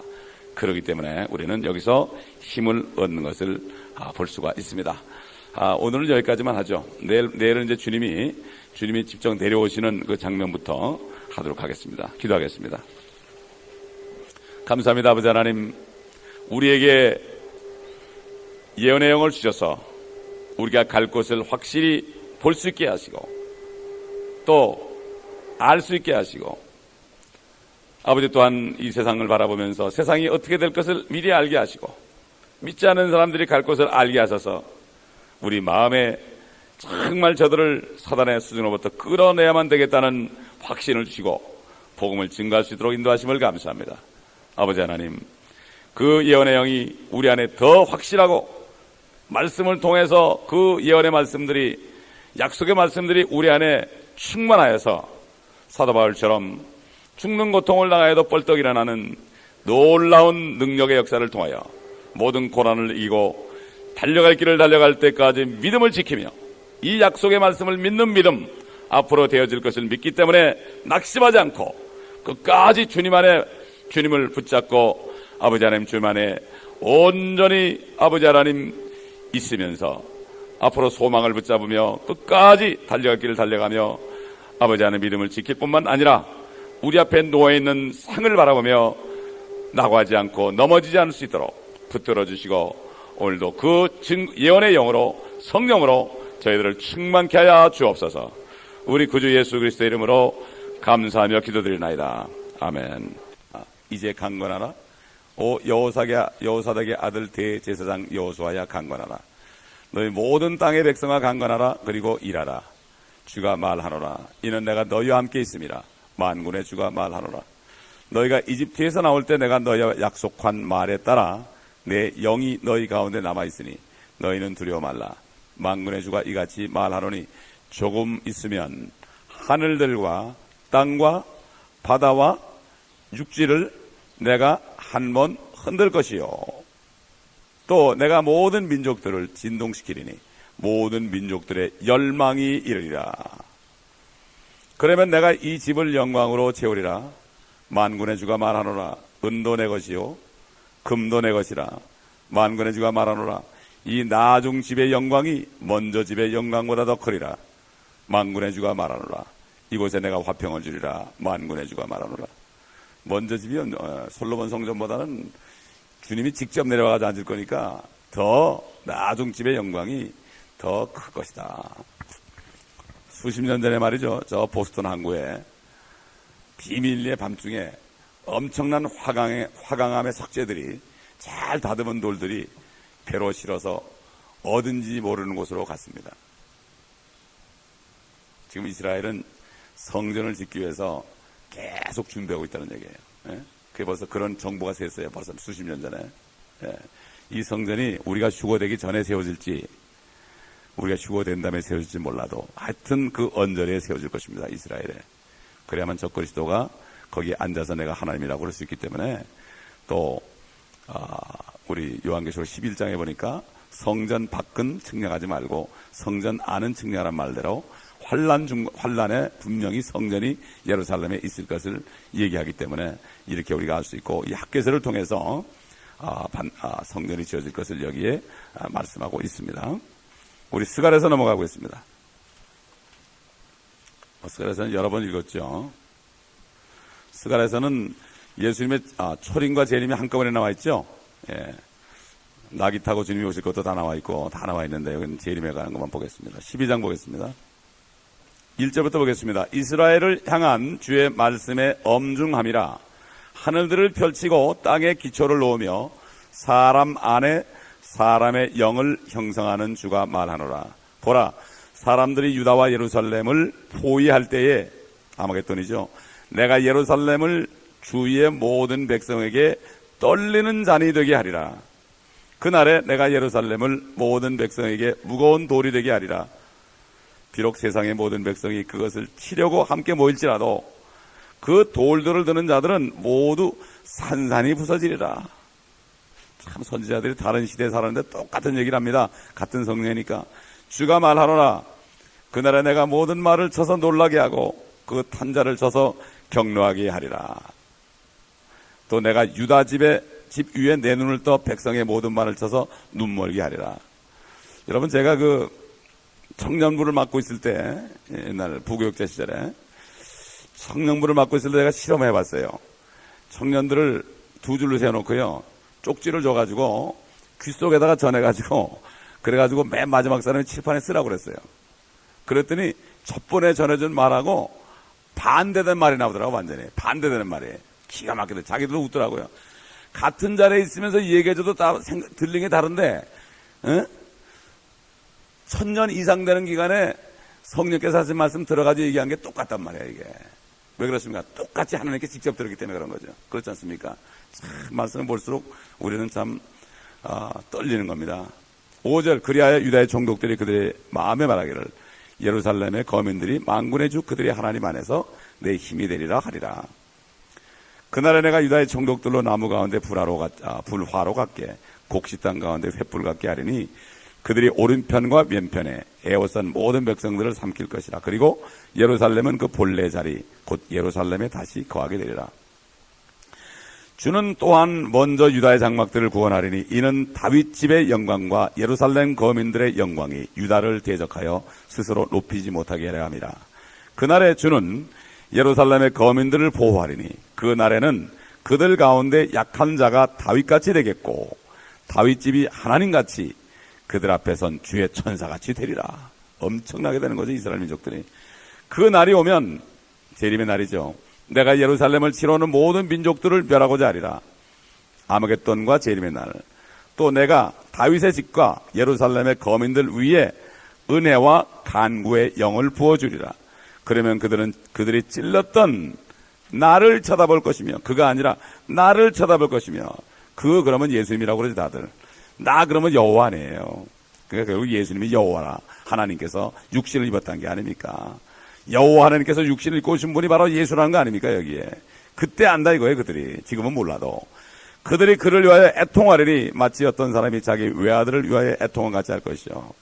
그렇기 때문에 우리는 여기서 힘을 얻는 것을 볼 수가 있습니다. 오늘은 여기까지만 하죠. 내일은 이제 주님이 주님이 직접 내려오시는 그 장면부터 하도록 하겠습니다. 기도하겠습니다. 감사합니다. 아버지 하나님, 우리에게 예언의 영을 주셔서 우리가 갈 곳을 확실히 볼 수 있게 하시고 또 알 수 있게 하시고, 아버지 또한 이 세상을 바라보면서 세상이 어떻게 될 것을 미리 알게 하시고 믿지 않는 사람들이 갈 곳을 알게 하셔서 우리 마음에 정말 저들을 사단의 수준으로부터 끌어내야만 되겠다는 확신을 주시고 복음을 증가할 수 있도록 인도하심을 감사합니다. 아버지 하나님, 그 예언의 영이 우리 안에 더 확실하고 말씀을 통해서 그 예언의 말씀들이, 약속의 말씀들이 우리 안에 충만하여서 사도 바울처럼 죽는 고통을 당하여도 뻘떡 일어나는 놀라운 능력의 역사를 통하여 모든 고난을 이기고 달려갈 길을 달려갈 때까지 믿음을 지키며 이 약속의 말씀을 믿는 믿음, 앞으로 되어질 것을 믿기 때문에 낙심하지 않고 끝까지 주님 안에 주님을 붙잡고 아버지 하나님 주님 안에 온전히 아버지 하나님 있으면서 앞으로 소망을 붙잡으며 끝까지 달려갈 길을 달려가며 아버지 하나님 믿음을 지킬 뿐만 아니라 우리 앞에 놓여있는 상을 바라보며 낙오하지 않고 넘어지지 않을 수 있도록 붙들어 주시고 오늘도 그 예언의 영으로, 성령으로 저희들을 충만케 하여 주옵소서. 우리 구주 예수 그리스도의 이름으로 감사하며 기도드리나이다. 아멘. 이제 강건하라. 오 여호사닥의 아들 대제사장 여호수아야 강건하라. 너희 모든 땅의 백성아 강건하라. 그리고 일하라. 주가 말하노라. 이는 내가 너희와 함께 있음이라. 만군의 주가 말하노라. 너희가 이집트에서 나올 때 내가 너희와 약속한 말에 따라 내 영이 너희 가운데 남아있으니 너희는 두려워 말라. 만군의 주가 이같이 말하노니 조금 있으면 하늘들과 땅과 바다와 육지를 내가 한 번 흔들 것이요. 또 내가 모든 민족들을 진동시키리니 모든 민족들의 열망이 이르리라. 그러면 내가 이 집을 영광으로 채우리라. 만군의 주가 말하노라. 은도 내 것이요 금도 내 것이라. 만군의 주가 말하노라. 이 나중 집의 영광이 먼저 집의 영광보다 더 크리라. 만군의 주가 말하노라. 이곳에 내가 화평을 주리라. 만군의 주가 말하노라. 먼저 집이 솔로몬 성전보다는 주님이 직접 내려와서 앉을 거니까 더 나중 집의 영광이 더 클 것이다. 수십 년 전에 말이죠, 저 보스턴 항구에 비밀리에 밤중에 엄청난 화강암의 석재들이 잘 다듬은 돌들이 배로 실어서 어딘지 모르는 곳으로 갔습니다. 지금 이스라엘은 성전을 짓기 위해서 계속 준비하고 있다는 얘기예요. 예? 그게 벌써 그런 정보가 샜어요. 벌써 수십 년 전에. 예. 이 성전이 우리가 휴거되기 전에 세워질지 우리가 휴거된 다음에 세워질지 몰라도 하여튼 그 언저리에 세워질 것입니다. 이스라엘에. 그래야만 저 그리스도가 거기에 앉아서 내가 하나님이라고 그럴 수 있기 때문에 또 우리 요한계시록 11장에 보니까 성전 밖은 측량하지 말고 성전 안은 측량하란 말대로 환란에 분명히 성전이 예루살렘에 있을 것을 얘기하기 때문에 이렇게 우리가 알 수 있고, 이 학개서를 통해서 성전이 지어질 것을 여기에 말씀하고 있습니다. 우리 스가랴서 넘어가고 있습니다. 스가랴서는 여러 번 읽었죠. 스가랴서는 예수님의 초림과 재림이 한꺼번에 나와 있죠. 예. 나귀 타고 주님이 오실 것도 다 나와 있고 다 나와 있는데 여기는 재림에 관한 것만 보겠습니다. 12장 보겠습니다. 1절부터 보겠습니다. 이스라엘을 향한 주의 말씀에 엄중함이라. 하늘들을 펼치고 땅에 기초를 놓으며 사람 안에 사람의 영을 형성하는 주가 말하노라. 보라, 사람들이 유다와 예루살렘을 포위할 때에, 아마겟돈이죠, 내가 예루살렘을 주위의 모든 백성에게 떨리는 잔이 되게 하리라. 그날에 내가 예루살렘을 모든 백성에게 무거운 돌이 되게 하리라. 비록 세상의 모든 백성이 그것을 치려고 함께 모일지라도 그 돌들을 드는 자들은 모두 산산이 부서지리라. 참 선지자들이 다른 시대에 살았는데 똑같은 얘기를 합니다. 같은 성령이니까. 주가 말하노라. 그날에 내가 모든 말을 쳐서 놀라게 하고 그 탄자를 쳐서 격노하게 하리라. 또 내가 유다 집 위에 내 눈을 떠 백성의 모든 말을 쳐서 눈멀게 하리라. 여러분, 제가 청년부를 맡고 있을 때, 옛날 부교육자 시절에 청년부를 맡고 있을 때 내가 실험해 봤어요. 청년들을 두 줄로 세워놓고요, 쪽지를 줘가지고 귀 속에다가 전해가지고, 그래가지고 맨 마지막 사람이 칠판에 쓰라고 그랬어요. 그랬더니 첫 번에 전해준 말하고 반대된 말이 나오더라고. 완전히 반대되는 말이. 기가 막히게 자기들도 웃더라고요. 같은 자리에 있으면서 얘기해줘도 다 들리는 게 다른데, 1000년 이상 되는 기간에 성령께서 하신 말씀 들어가지고 얘기한 게 똑같단 말이에요. 이게 왜 그렇습니까? 똑같이 하나님께 직접 들었기 때문에 그런 거죠. 그렇지 않습니까? 참 말씀을 볼수록 우리는 참 떨리는 겁니다. 5절, 그리하여 유다의 총독들이 그들의 마음에 말하기를 예루살렘의 거민들이 만군의 주 그들의 하나님 안에서 내 힘이 되리라 하리라. 그날에 내가 유다의 총독들로 나무 가운데 불화로 같게 곡식 땅 가운데 횃불 같게 하리니 그들이 오른편과 왼편에 에워싼 모든 백성들을 삼킬 것이라. 그리고 예루살렘은 그 본래 자리 곧 예루살렘에 다시 거하게 되리라. 주는 또한 먼저 유다의 장막들을 구원하리니 이는 다윗 집의 영광과 예루살렘 거민들의 영광이 유다를 대적하여 스스로 높이지 못하게 하려 함이라. 그날에 주는 예루살렘의 거민들을 보호하리니 그 날에는 그들 가운데 약한 자가 다윗같이 되겠고 다윗 집이 하나님같이 그들 앞에 선 주의 천사같이 되리라. 엄청나게 되는 거죠, 이스라엘 민족들이. 그 날이 오면 재림의 날이죠. 내가 예루살렘을 치러오는 모든 민족들을 멸하고자 하리라. 아마겟돈과 재림의 날. 또 내가 다윗의 집과 예루살렘의 거민들 위에 은혜와 간구의 영을 부어주리라. 그러면 그들이 찔렀던 나를 쳐다볼 것이며, 그가 아니라 나를 쳐다볼 것이며, 그러면 예수님이라고 그러지 다들. 나 그러면 여호와 아니에요. 그러니까 결국 예수님이 여호와라. 하나님께서 육신을 입었다는 게 아닙니까? 여호와 하나님께서 육신을 입고 오신 분이 바로 예수라는 거 아닙니까? 여기에 그때 안다 이거예요. 그들이 지금은 몰라도 그들이 그를 위하여 애통하리니 마치 어떤 사람이 자기 외아들을 위하여 애통한 같이 할 것이요.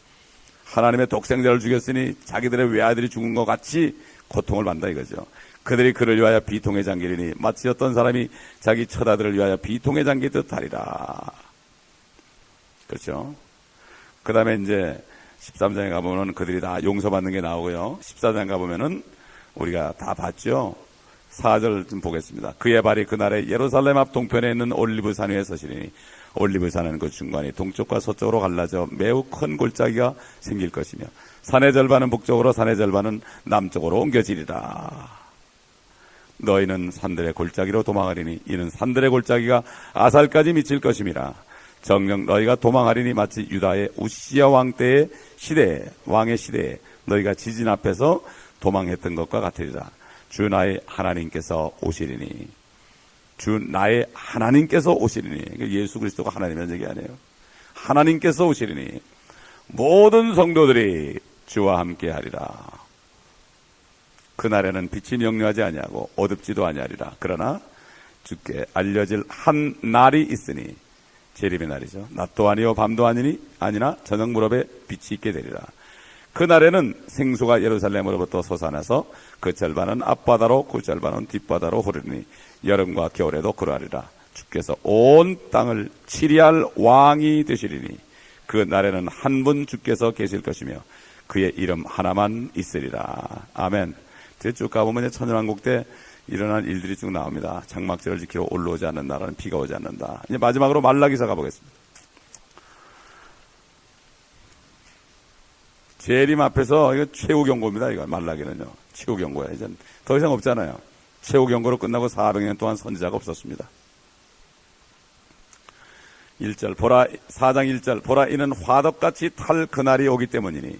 하나님의 독생자를 죽였으니 자기들의 외아들이 죽은 것 같이 고통을 받는다 이거죠. 그들이 그를 위하여 비통에 잠기리니 마치 어떤 사람이 자기 처자들을 위하여 비통에 잠기듯 하리라. 그렇죠. 그 다음에 이제 13장에 가보면 그들이 다 용서받는 게 나오고요. 14장 가보면은 우리가 다 봤죠. 4절 좀 보겠습니다. 그의 발이 그날에 예루살렘 앞 동편에 있는 올리브산 위에 서시리니 올리브산은 그 중간이 동쪽과 서쪽으로 갈라져 매우 큰 골짜기가 생길 것이며 산의 절반은 북쪽으로 산의 절반은 남쪽으로 옮겨지리라. 너희는 산들의 골짜기로 도망하리니 이는 산들의 골짜기가 아살까지 미칠 것임이라. 정녕 너희가 도망하리니 마치 유다의 우시야 왕 때의 왕의 시대에 너희가 지진 앞에서 도망했던 것과 같으리라. 주 나의 하나님께서 오시리니. 주 나의 하나님께서 오시리니. 예수 그리스도가 하나님이라는 얘기 아니에요. 하나님께서 오시리니 모든 성도들이 주와 함께 하리라. 그날에는 빛이 명료하지 아니하고 어둡지도 아니하리라. 그러나 주께 알려질 한 날이 있으니 재림의 날이죠. 낮도 아니요 밤도 아니나 저녁 무렵에 빛이 있게 되리라. 그날에는 생수가 예루살렘으로부터 솟아나서 그 절반은 앞바다로 그 절반은 뒷바다로 흐르니 여름과 겨울에도 그러하리라. 주께서 온 땅을 치리할 왕이 되시리니 그 날에는 한 분 주께서 계실 것이며 그의 이름 하나만 있으리라. 아멘. 쭉 가보면 천연왕국 때 일어난 일들이 쭉 나옵니다. 장막절을 지키러 올라오지 않는 나라는 비가 오지 않는다. 이제 마지막으로 말라기서 가보겠습니다. 재림 앞에서 이거 최후 경고입니다. 이거 말라기는요. 최후 경고야. 이제 더 이상 없잖아요. 최후 경고로 끝나고 400년 동안 선지자가 없었습니다. 1절 4장 1절 보라 이는 화덕같이 탈 그날이 오기 때문이니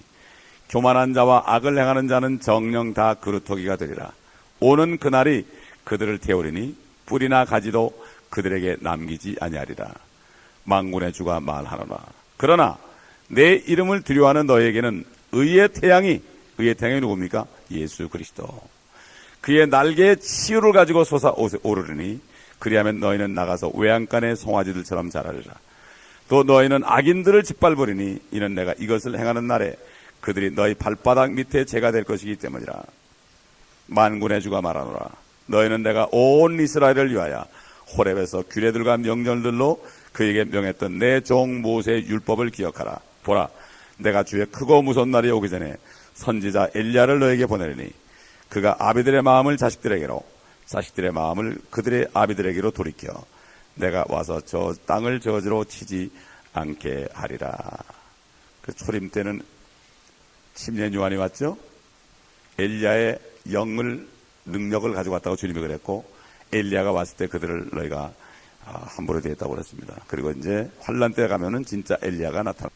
교만한 자와 악을 행하는 자는 정녕 다 그루터기가 되리라. 오는 그날이 그들을 태우리니 뿌리나 가지도 그들에게 남기지 아니하리라. 만군의 주가 말하노라. 그러나 내 이름을 두려워하는 너에게는 의의 태양이 누굽니까? 예수 그리스도. 그의 날개에 치유를 가지고 솟아오르니 그리하면 너희는 나가서 외양간의 송아지들처럼 자라리라. 또 너희는 악인들을 짓밟으리니 이는 내가 이것을 행하는 날에 그들이 너희 발바닥 밑에 재가 될 것이기 때문이라. 만군의 주가 말하노라. 너희는 내가 온 이스라엘을 위하여 호렙에서 규례들과 명령들로 그에게 명했던 내 종 모세의 율법을 기억하라. 보라 내가 주의 크고 무서운 날이 오기 전에 선지자 엘리야를 너에게 보내리니 그가 아비들의 마음을 자식들에게로, 자식들의 마음을 그들의 아비들에게로 돌이켜 내가 와서 저 땅을 저지로 치지 않게 하리라. 그 초림 때는 침례 요한이 왔죠. 엘리야의 능력을 가지고 왔다고 주님이 그랬고, 엘리야가 왔을 때 그들을 너희가 함부로 대했다고 그랬습니다. 그리고 이제 환란 때 가면은 진짜 엘리야가 나타나.